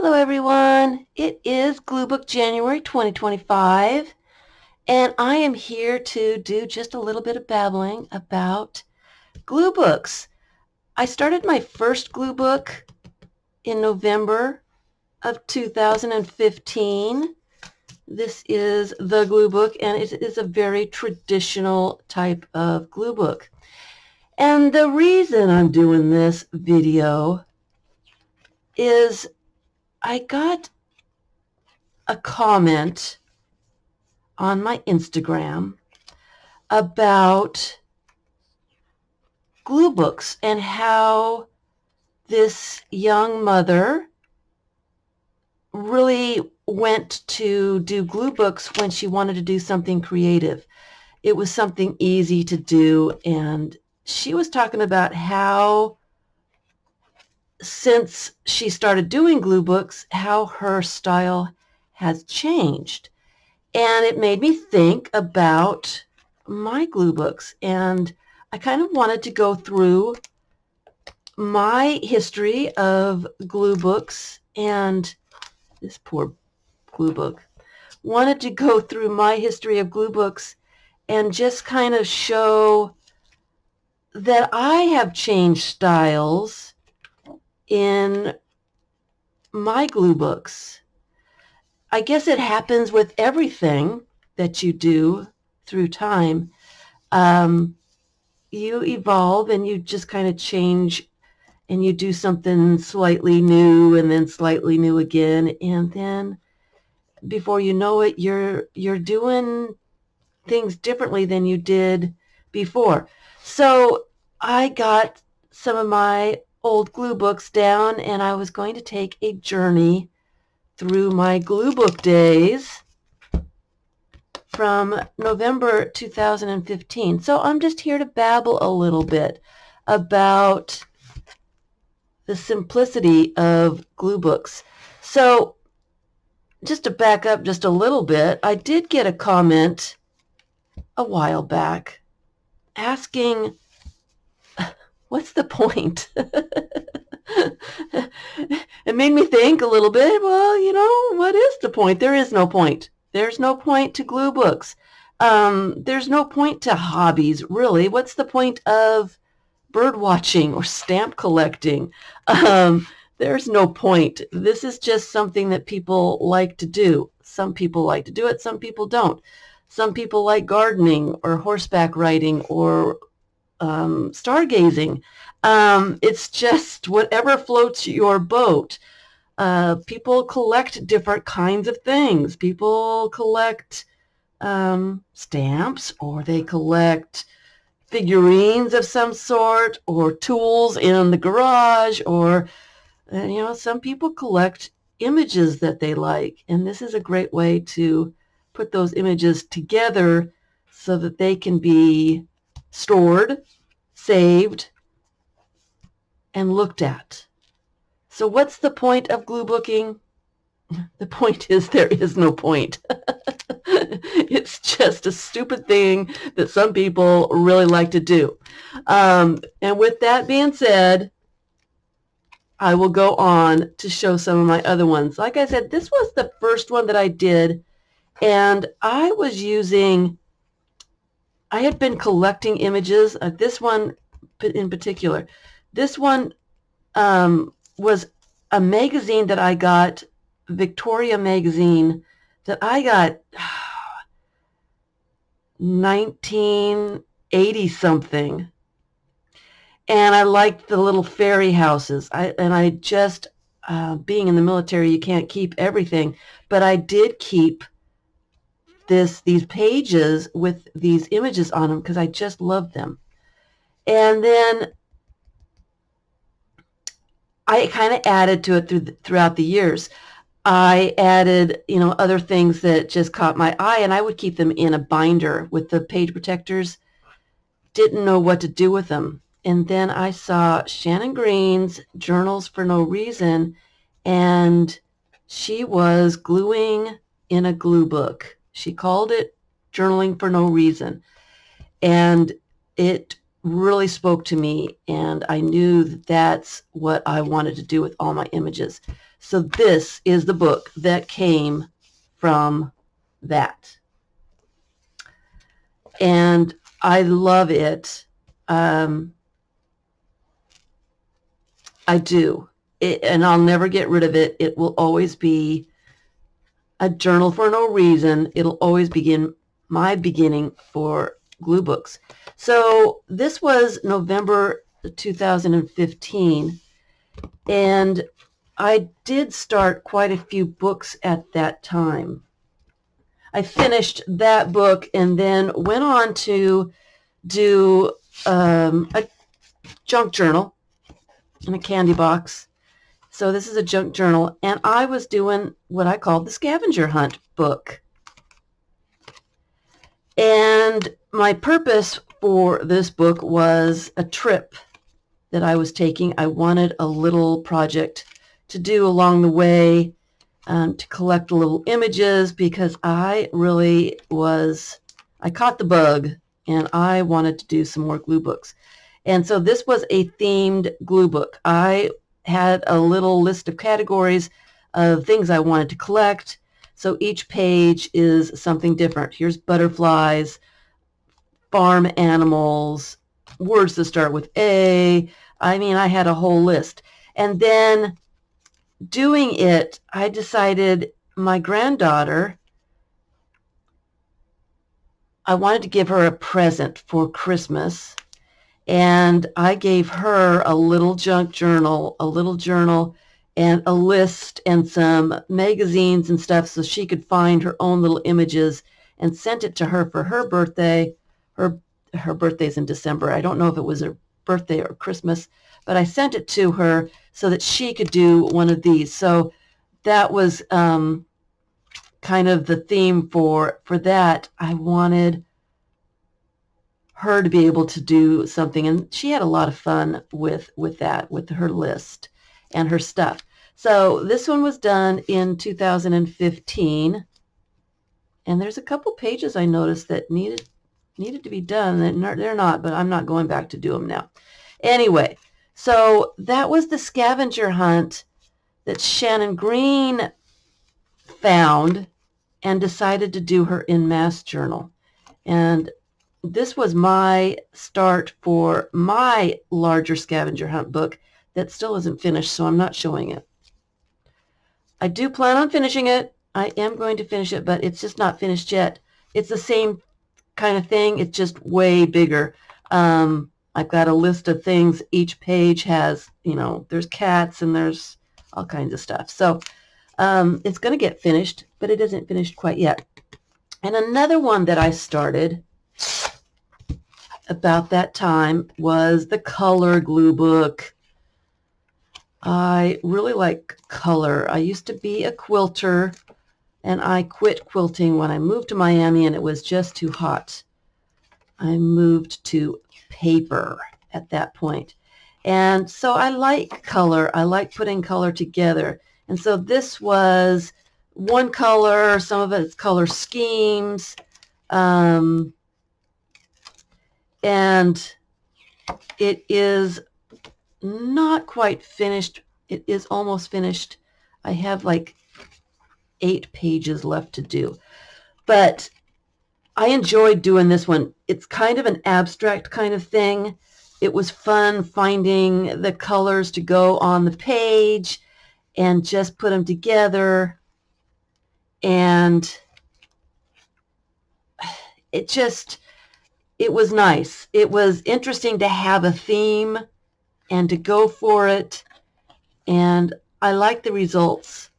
Hello everyone, it is Gluebook January 2025 and I am here to do just a little bit of babbling about glue books. I started my first glue book in November of 2015. This is the glue book and it is a very traditional type of glue book. And the reason I'm doing this video is I got a comment on my Instagram about glue books and how this young mother really went to do glue books when she wanted to do something creative. It was something easy to do, and she was talking about how since she started doing glue books, how her style has changed. And it made me think about my glue books. And I kind of wanted to go through my history of glue books, and this poor glue book. Wanted to go through my history of glue books and just kind of show that I have changed styles in my glue books. I guess it happens with everything that you do through time. You evolve and you just kind of change and you do something slightly new and then slightly new again. And then before you know it, you're doing things differently than you did before. So I got some of my old glue books down and I was going to take a journey through my glue book days from November 2015. So I'm just here to babble a little bit about the simplicity of glue books. So just to back up just a little bit, I did get a comment a while back asking, what's the point? It made me think a little bit, well, what is the point? There is no point. There's no point to glue books. There's no point to hobbies, really. What's the point of bird watching or stamp collecting? There's no point. This is just something that people like to do. Some people like to do it, some people don't. Some people like gardening or horseback riding or stargazing. It's just whatever floats your boat. People collect different kinds of things. People collect stamps, or they collect figurines of some sort, or tools in the garage, or some people collect images that they like, and this is a great way to put those images together so that they can be stored, saved, and looked at. So what's the point of glue booking? The point is there is no point. It's just a stupid thing that some people really like to do. And with that being said, I will go on to show some of my other ones. Like I said, this was the first one that I did, and I had been collecting images. This one in particular. This one was a magazine that I got, Victoria magazine, that I got 1980 something. And I liked the little fairy houses. I just, being in the military, you can't keep everything, but I did keep these pages with these images on them because I just loved them. And then I kind of added to it throughout the years. I added, other things that just caught my eye, and I would keep them in a binder with the page protectors. Didn't know what to do with them. And then I saw Shannon Green's Journals for No Reason, and she was gluing in a glue book. She called it Journaling for No Reason. And it really spoke to me, and I knew that that's what I wanted to do with all my images. So this is the book that came from that. And I love it. I do. And I'll never get rid of it. It will always be a journal for no reason. It'll always begin my beginning for glue books. So this was November 2015, and I did start quite a few books at that time. I finished that book and then went on to do a junk journal in a candy box. So this is a junk journal, and I was doing what I called the scavenger hunt book. And my purpose for this book was a trip that I was taking. I wanted a little project to do along the way, to collect little images, because I caught the bug and I wanted to do some more glue books. And so this was a themed glue book. I had a little list of categories of things I wanted to collect. So each page is something different. Here's butterflies, farm animals, words that start with A. I mean, I had a whole list. And then doing it, I decided my granddaughter, I wanted to give her a present for Christmas. And I gave her a little junk journal, and a list and some magazines and stuff so she could find her own little images, and sent it to her for her birthday. Her birthday's in December. I don't know if it was her birthday or Christmas, but I sent it to her so that she could do one of these. So that was kind of the theme for that. I wanted her to be able to do something, and she had a lot of fun with that, with her list and her stuff. So this one was done in 2015, and there's a couple pages I noticed that needed to be done. They're not, but I'm not going back to do them now. Anyway, so that was the scavenger hunt that Shannon Green found and decided to do her in mass journal. And this was my start for my larger scavenger hunt book that still isn't finished, so I'm not showing it. I do plan on finishing it. I am going to finish it, but it's just not finished yet. It's the same kind of thing. It's just way bigger. I've got a list of things. Each page has, there's cats and there's all kinds of stuff. So it's going to get finished, but it isn't finished quite yet. And another one that I started about that time was the color glue book. I really like color. I used to be a quilter, and I quit quilting when I moved to Miami, and it was just too hot. I moved to paper at that point. And so I like color. I like putting color together. And so this was one color, some of it's color schemes, and it is not quite finished. It is almost finished. I have like 8 pages left to do. But I enjoyed doing this one. It's kind of an abstract kind of thing. It was fun finding the colors to go on the page and just put them together. And it was nice. It was interesting to have a theme and to go for it. And I like the results.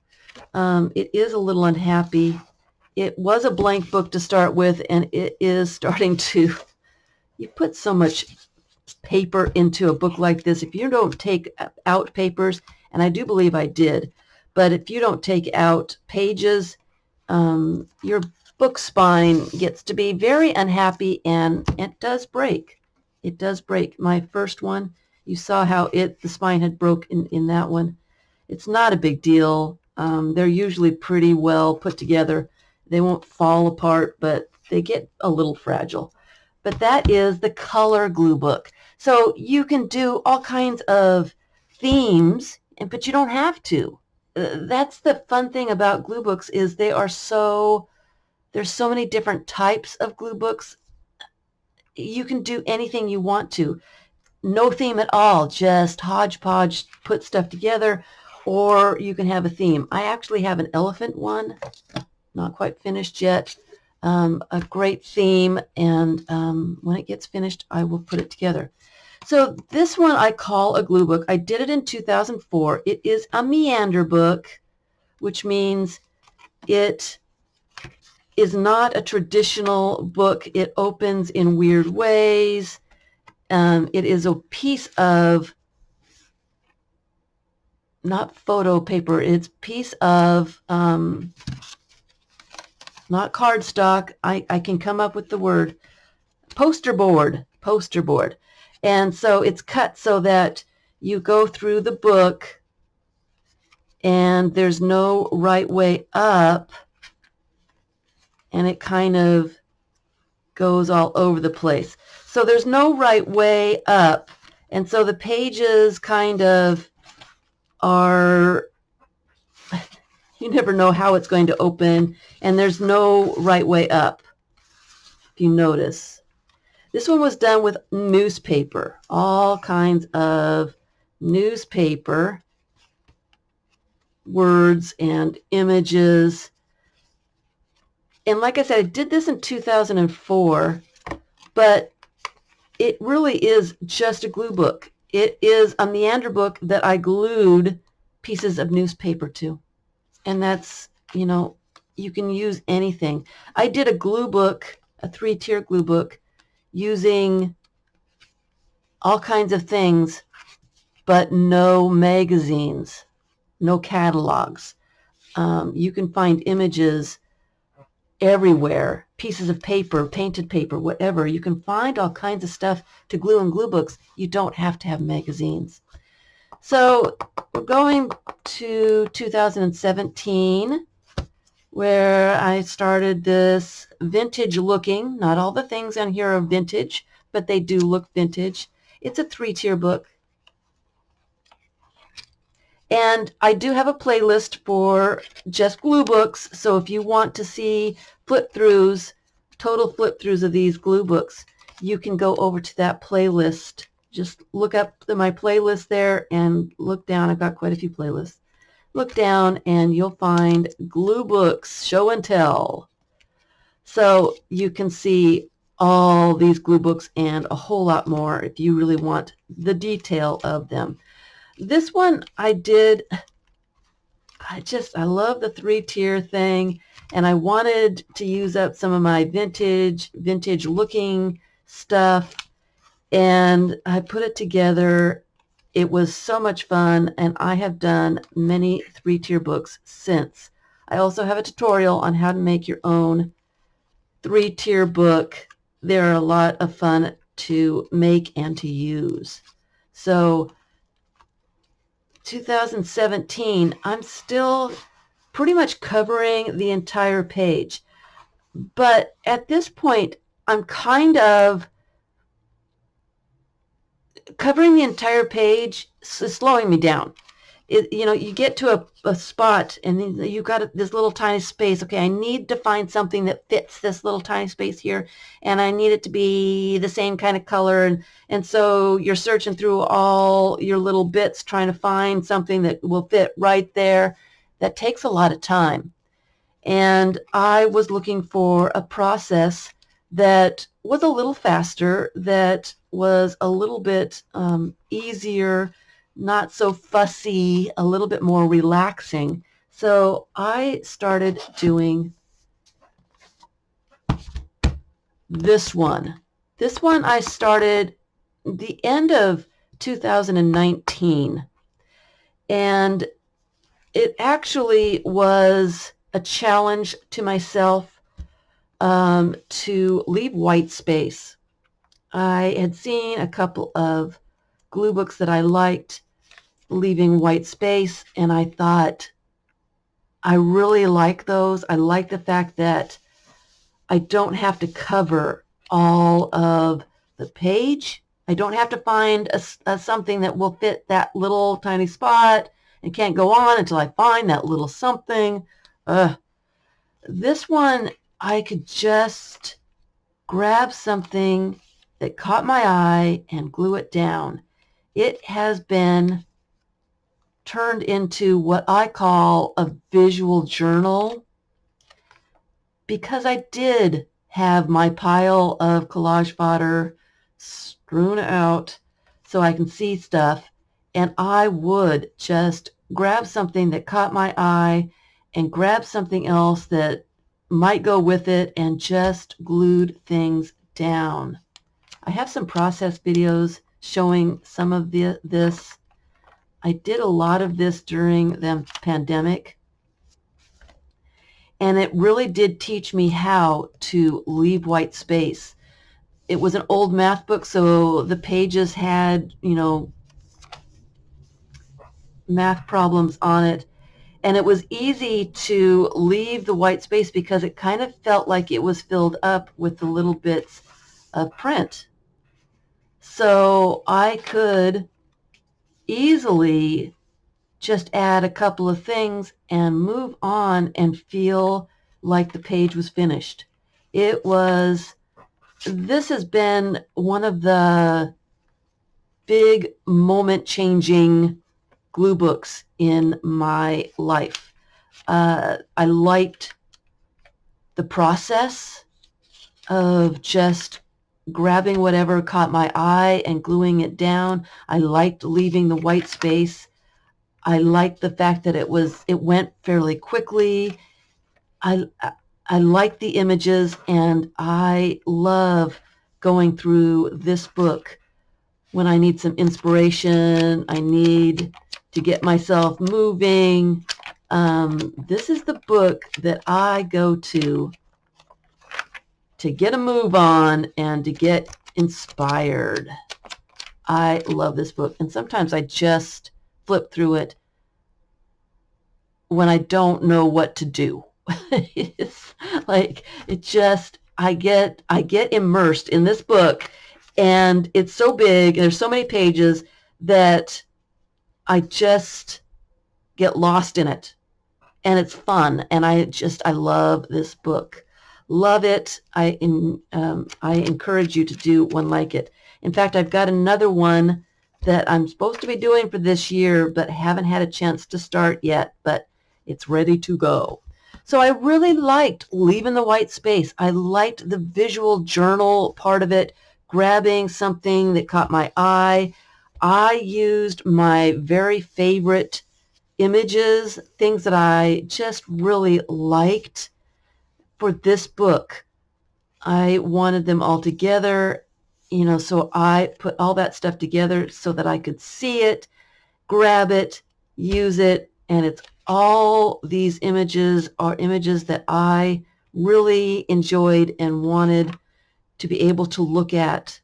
It is a little unhappy. It was a blank book to start with, and it is starting to, you put so much paper into a book like this. If you don't take out papers, and I do believe I did, but if you don't take out pages, your book spine gets to be very unhappy, and it does break. It does break. My first one, you saw how the spine had broke in that one. It's not a big deal. They're usually pretty well put together. They won't fall apart, but they get a little fragile. But that is the color glue book. So you can do all kinds of themes, but you don't have to. that's the fun thing about glue books, is there's so many different types of glue books. You can do anything you want to. No theme at all, just hodgepodge, put stuff together, or you can have a theme. I actually have an elephant one, not quite finished yet. A great theme, and when it gets finished, I will put it together. So this one I call a glue book. I did it in 2004. It is a Meander book, which means it is not a traditional book. It opens in weird ways. It is a piece of, not photo paper, it's a piece of, not cardstock, I can come up with the word, poster board. And so it's cut so that you go through the book and there's no right way up, and it kind of goes all over the place. So there's no right way up, and so the pages kind of are, you never know how it's going to open, and there's no right way up, if you notice. This one was done with newspaper, all kinds of newspaper, words and images. And like I said, I did this in 2004, but it really is just a glue book. It is a Meander book that I glued pieces of newspaper to. And that's, you can use anything. I did a glue book, a 3-tier glue book, using all kinds of things, but no magazines, no catalogs. You can find images everywhere, pieces of paper, painted paper, whatever. You can find all kinds of stuff to glue in glue books. You don't have to have magazines. So we're going to 2017, where I started this vintage looking. Not all the things on here are vintage, but they do look vintage. It's a 3-tier book. And I do have a playlist for just glue books, so if you want to see flip-throughs, total flip-throughs of these glue books, you can go over to that playlist. Just look up my playlist there and look down. I've got quite a few playlists. Look down and you'll find glue books, show and tell. So you can see all these glue books and a whole lot more if you really want the detail of them. This one I did, I love the 3-tier thing, and I wanted to use up some of my vintage looking stuff, and I put it together. It was so much fun, and I have done many 3-tier books since. I also have a tutorial on how to make your own 3-tier book. They're a lot of fun to make and to use. So 2017, I'm still pretty much covering the entire page. But at this point, I'm kind of covering the entire page is slowing me down. You get to a spot and then you've got this little tiny space. Okay, I need to find something that fits this little tiny space here, and I need it to be the same kind of color. And so you're searching through all your little bits trying to find something that will fit right there. That takes a lot of time. And I was looking for a process that was a little faster, that was a little bit easier, not so fussy, a little bit more relaxing. So I started doing this one. This one I started the end of 2019. And it actually was a challenge to myself to leave white space. I had seen a couple of glue books that I liked leaving white space, and I thought, I really like those. I like the fact that I don't have to cover all of the page. I don't have to find something that will fit that little tiny spot and can't go on until I find that little something. This one, I could just grab something that caught my eye and glue it down. It has been turned into what I call a visual journal, because I did have my pile of collage fodder strewn out so I can see stuff, and I would just grab something that caught my eye and grab something else that might go with it and just glued things down. I have some process videos showing some of this. I did a lot of this during the pandemic, and it really did teach me how to leave white space. It was an old math book, so the pages had, math problems on it, and it was easy to leave the white space because it kind of felt like it was filled up with the little bits of print. So I could easily just add a couple of things and move on and feel like the page was finished. This has been one of the big moment-changing glue books in my life. I liked the process of just grabbing whatever caught my eye and gluing it down. I liked leaving the white space. I liked the fact that it went fairly quickly. I like the images, and I love going through this book when I need some inspiration. I need to get myself moving. This is the book that I go to get a move on and to get inspired. I love this book, and sometimes I just flip through it when I don't know what to do. It's like I get immersed in this book, and it's so big, there's so many pages that I just get lost in it, and it's fun, and I love this book. Love it. I encourage you to do one like it. In fact, I've got another one that I'm supposed to be doing for this year, but haven't had a chance to start yet, but it's ready to go. So I really liked leaving the white space. I liked the visual journal part of it, grabbing something that caught my eye. I used my very favorite images, things that I just really liked for this book. I wanted them all together, so I put all that stuff together so that I could see it, grab it, use it, and it's all these images are images that I really enjoyed and wanted to be able to look at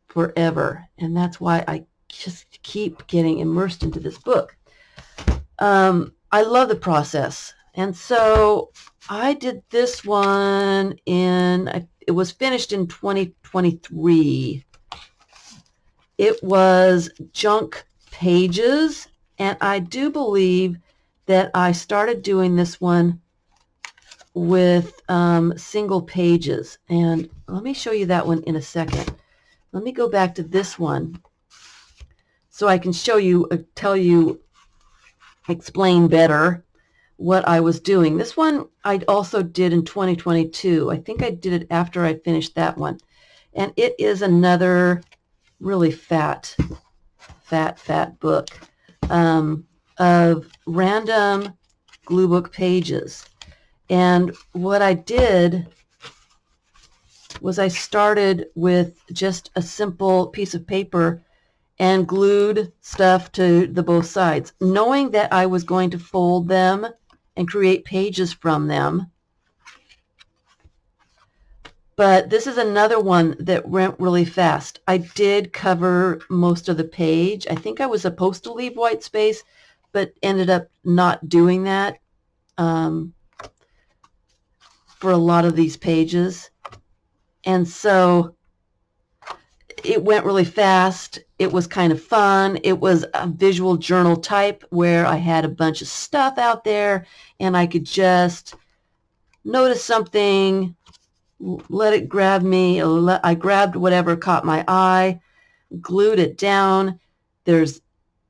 forever. And that's why I just keep getting immersed into this book. I love the process. And so I did this one it was finished in 2023. It was junk pages, and I do believe that I started doing this one with single pages. And let me show you that one in a second. Let me go back to this one so I can show you, explain better what I was doing. This one I also did in 2022. I think I did it after I finished that one. And it is another really fat book of random glue book pages. And what I did was I started with just a simple piece of paper and glued stuff to the both sides, knowing that I was going to fold them and create pages from them. But this is another one that went really fast. I did cover most of the page. I think I was supposed to leave white space, but ended up not doing that for a lot of these pages. And so it went really fast, It was kind of fun. It was a visual journal type where I had a bunch of stuff out there and I could just notice something, let it grab me. I grabbed whatever caught my eye, glued it down. There's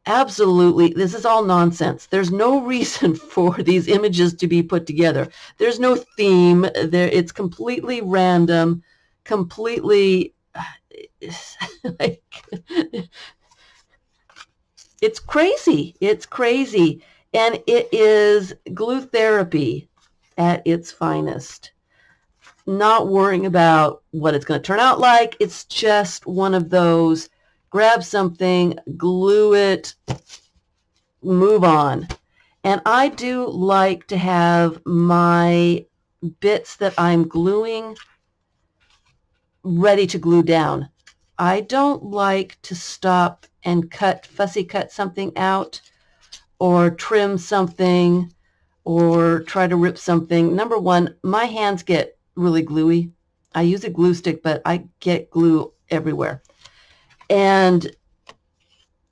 absolutely, this is all nonsense. There's no reason for these images to be put together. There's no theme. It's completely random, completely like, it's crazy. It's crazy. And it is glue therapy at its finest. Not worrying about what it's going to turn out like. It's just one of those, grab something, glue it, move on. And I do like to have my bits that I'm gluing ready to glue down. I don't like to stop and fussy cut something out or trim something or try to rip something. Number one, my hands get really gluey. I use a glue stick, but I get glue everywhere. And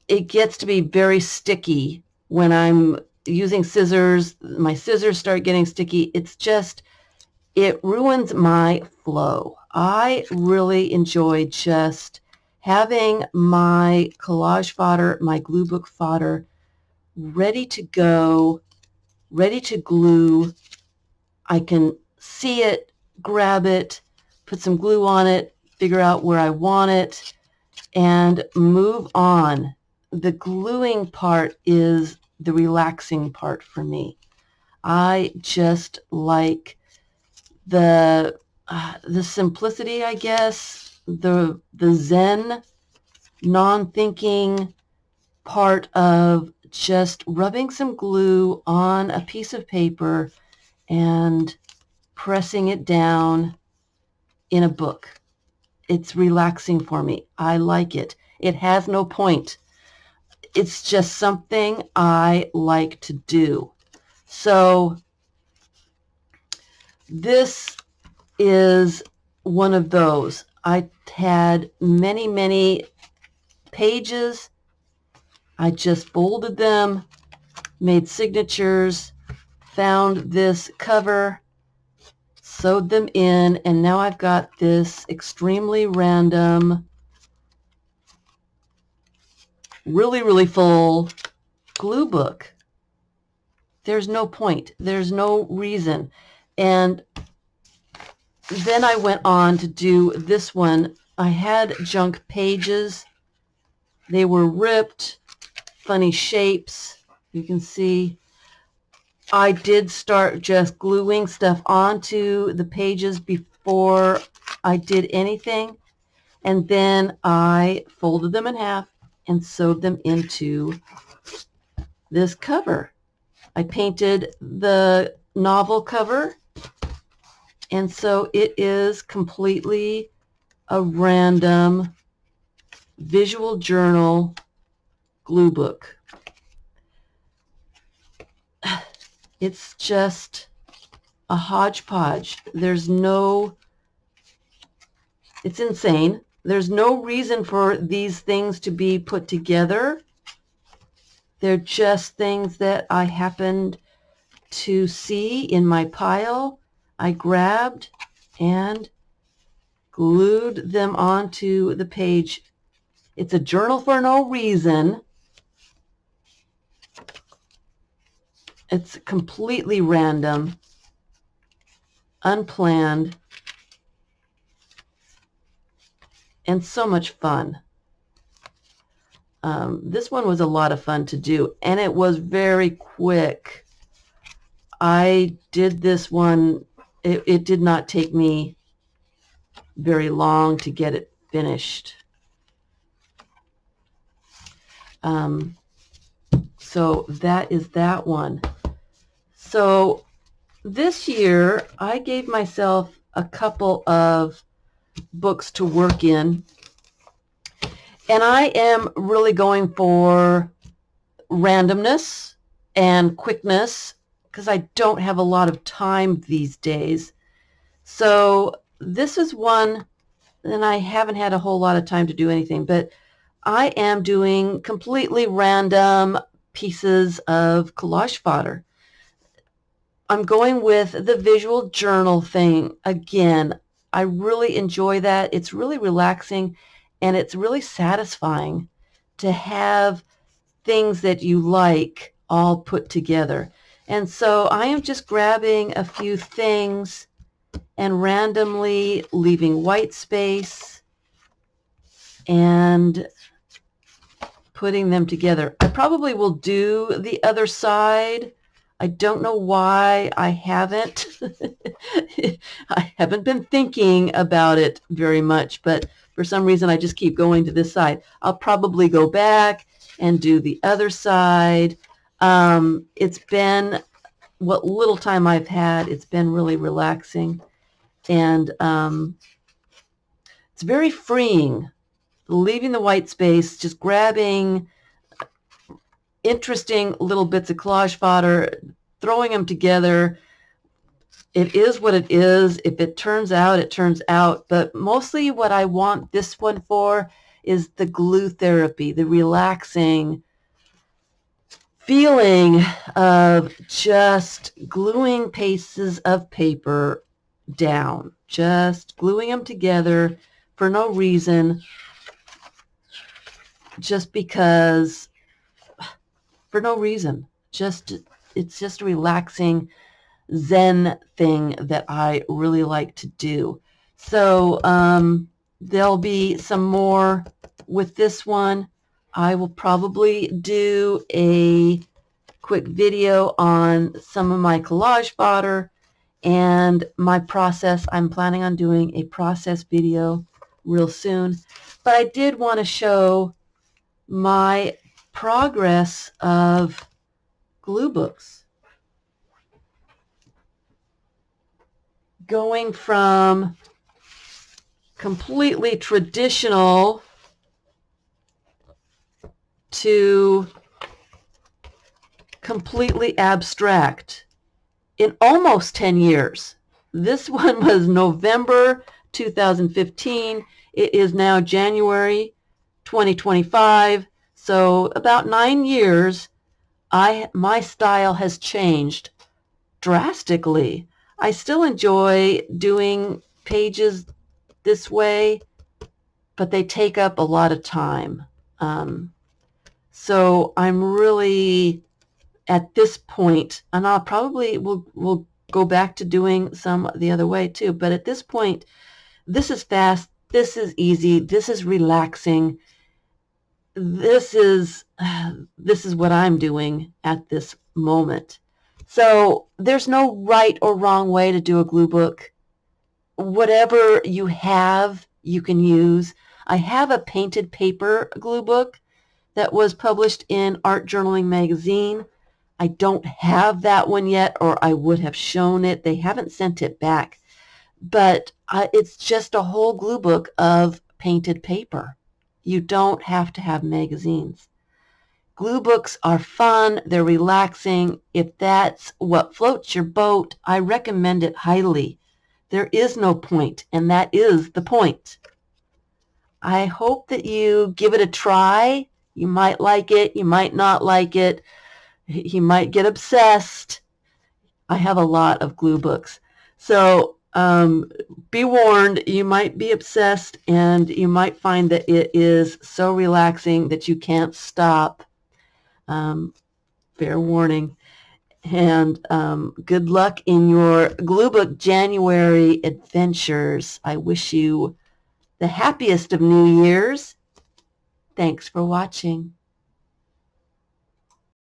it gets to be very sticky when I'm using scissors. My scissors start getting sticky. It's just, it ruins my flow. I really enjoy just having my collage fodder, my glue book fodder, ready to go, ready to glue. I can see it, grab it, put some glue on it, figure out where I want it, and move on. The gluing part is the relaxing part for me. I just like the simplicity, I guess, the zen, non-thinking part of just rubbing some glue on a piece of paper and pressing it down in a book. It's relaxing for me. I like it. It has no point. It's just something I like to do. So this is one of those. I had many, many pages. I just folded them, made signatures, found this cover, sewed them in, and now I've got this extremely random, really, really full glue book. There's no point. There's no reason. And then I went on to do this one. I had junk pages. They were ripped, funny shapes. You can see I did start just gluing stuff onto the pages before I did anything. And then I folded them in half and sewed them into this cover. I painted the novel cover, and so it is completely a random visual journal glue book. It's just a hodgepodge. It's insane. There's no reason for these things to be put together. They're just things that I happened to see in my pile. I grabbed and glued them onto the page. It's a journal for no reason. It's completely random, unplanned, and so much fun. This one was a lot of fun to do, and it was very quick. I did this one, it did not take me very long to get it finished. So that is that one. So this year, I gave myself a couple of books to work in, and I am really going for randomness and quickness because I don't have a lot of time these days. So this is one, and I haven't had a whole lot of time to do anything, but I am doing completely random pieces of collage fodder. I'm going with the visual journal thing again. I really enjoy that. It's really relaxing and it's really satisfying to have things that you like all put together. And so I am just grabbing a few things and randomly leaving white space and putting them together. I probably will do the other side. I don't know why I haven't. I haven't been thinking about it very much, but for some reason I just keep going to this side. I'll probably go back and do the other side. It's been, what little time I've had, it's been really relaxing. And it's very freeing, leaving the white space, just grabbing interesting little bits of collage fodder, throwing them together. It is what it is. If it turns out, it turns out. But mostly what I want this one for is the glue therapy, the relaxing feeling of just gluing pieces of paper down, just gluing them together for no reason, just because, for no reason. It's just a relaxing Zen thing that I really like to do. So there'll be some more with this one. I will probably do a quick video on some of my collage fodder and my process. I'm planning on doing a process video real soon. But I did want to show my progress of glue books. Going from completely traditional to completely abstract in almost 10 years. This one was November 2015. It is now January 2025. So about 9 years, my style has changed drastically. I still enjoy doing pages this way, but they take up a lot of time. So I'm really at this point, and I'll probably will go back to doing some the other way too, but at this point, this is fast, this is easy, this is relaxing. This is what I'm doing at this moment. So there's no right or wrong way to do a glue book. Whatever you have, you can use. I have a painted paper glue book that was published in Art Journaling magazine. I don't have that one yet, or I would have shown it. They haven't sent it back. But it's just a whole glue book of painted paper. You don't have to have magazines. Glue books are fun. They're relaxing. If that's what floats your boat, I recommend it highly. There is no point, and that is the point. I hope that you give it a try. You might like it. You might not like it. You might get obsessed. I have a lot of glue books. So be warned, you might be obsessed, and you might find that it is so relaxing that you can't stop. Fair warning. And good luck in your Gluebook January adventures. I wish you the happiest of New Year's. Thanks for watching.